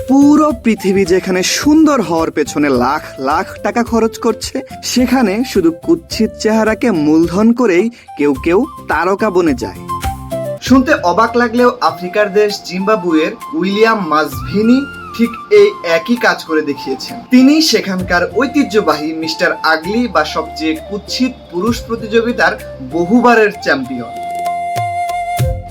পুরো পৃথিবী যেখানে সুন্দর হওয়ার পেছনে লাখ লাখ টাকা খরচ করছে, সেখানে শুধু কুৎসিত চেহারাকে মূলধন করেই কেউ কেউ তারকা বনে যায়। শুনতে অবাক লাগলেও আফ্রিকার দেশ জিম্বাবুয়ের উইলিয়াম মাসভিনি ঠিক এই একই কাজ করে দেখিয়েছেন। তিনি সেখানকার ঐতিহ্যবাহী মিস্টার আগলি বা সবচেয়ে কুৎসিত পুরুষ প্রতিযোগিতার বহুবারের চ্যাম্পিয়ন।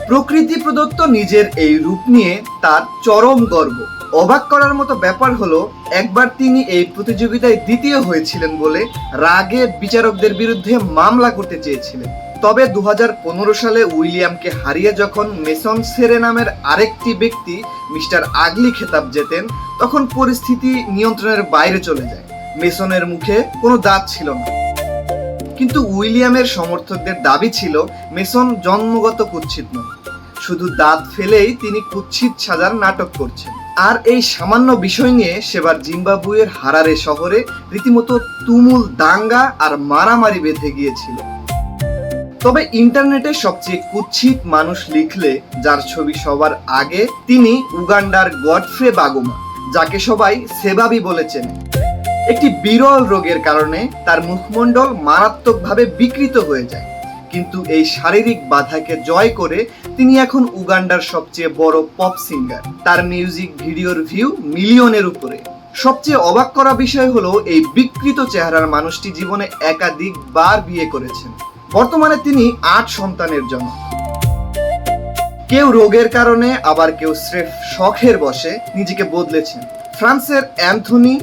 প্রকৃতি প্রদত্ত নিজের এই রূপ নিয়ে তার চরম গর্ব। অবাক করার মতো ব্যাপার হলো, একবার তিনি এই প্রতিযোগিতায় দ্বিতীয় হয়েছিলেন বলে রাগে বিচারকদের বিরুদ্ধে মামলা করতে চেয়েছিলেন। তবে 2015 সালে উইলিয়ামকে হারিয়ে যখন মেসন সেরে নামের আরেকটি ব্যক্তি মিস্টার আগলি খেতাব জেতেন, তখন পরিস্থিতি নিয়ন্ত্রণের বাইরে চলে যায়। মেসনের মুখে কোনো দাঁত ছিল না, কিন্তু উইলিয়ামের সমর্থকদের দাবি ছিল মেসন জন্মগত কুৎসিত নয়, শুধু দাঁত ফেলেই তিনি কুৎসিত সাজার নাটক করছেন। আর এই সামান্য বিষয় নিয়ে সেবার জিম্বাবুয়ের হারারে শহরে রীতিমতো তুমুল দাঙ্গা আর মারামারি বেঁধে গিয়েছিল। তবে ইন্টারনেটে সবচেয়ে কুৎসিত মানুষ লিখলে যার ছবি সবার আগে তিনি উগান্ডার গডফ্রে বাগুমা, যাকে সবাই সেবাবি বলে চেনে। একটি বিরল রোগের কারণে তার মুখমণ্ডল মারাত্মকভাবে বিকৃত হয়ে যায়, কিন্তু এই শারীরিক বাধাকে জয় করে তিনি এখন উগান্ডার সবচেয়ে বড় পপ সিঙ্গার। তার মিউজিক ভিডিওর ভিউ মিলিয়নের উপরে। সবচেয়ে অবাক করা বিষয় হলো, এই বিকৃত চেহারার মানুষটি জীবনে একাধিকবার বিয়ে করেছেন। বর্তমানে তিনি 8 সন্তানের জনক। কেউ রোগের কারণে, আবার কেউ স্রেফ শখের বশে নিজেকে বদলেছেন। ফ্রান্সের অ্যান্থনি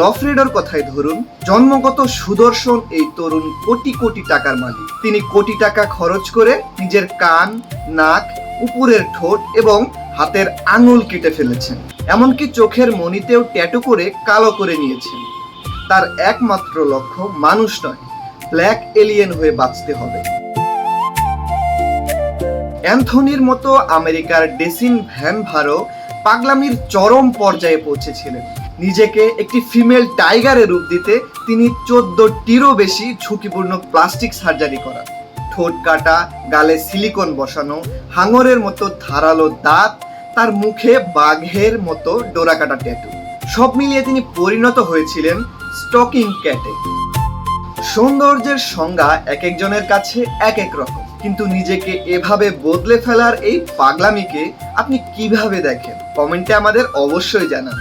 লফ্রেডোর কথাই ধরুন, জন্মগত সুদর্শন এই তরুণ কোটি কোটি টাকার মালিক। তিনি কোটি টাকা খরচ করে নিজের কান, নাক, উপরের ঠোঁট এবং হাতের আঙুল কেটে ফেলেছেন। এমনকি চোখের মণিতেও ট্যাটু করে কালো করে নিয়েছেন। তার একমাত্র লক্ষ্য মানুষ নয়, ব্ল্যাক এলিয়েন হয়ে বাঁচতে হবে। অ্যান্থনির মতো আমেরিকার ডেসিন ভ্যান ভারো পাগলামির চরম পর্যায়ে পৌঁছেছিলেন। নিজেকে একটি ফিমেল টাইগারের রূপ দিতে তিনি 14টিরও বেশি ঝুঁকিপূর্ণ প্লাস্টিক সার্জারি করান। ঠোঁট কাটা, গালে সিলিকন বসানো, হাঙরের মতো ধারালো দাঁত, তার মুখে বাঘের মতো ডোরাকাটা ট্যাটু, সব মিলিয়ে তিনি পরিণত হয়েছিলেন স্টকিং ক্যাটে। সৌন্দর্যের সংজ্ঞা এক একজনের কাছে এক এক রকম, কিন্তু নিজেকে এভাবে বদলে ফেলার এই পাগলামিকে আপনি কিভাবে দেখেন? কমেন্টে আমাদের অবশ্যই জানান।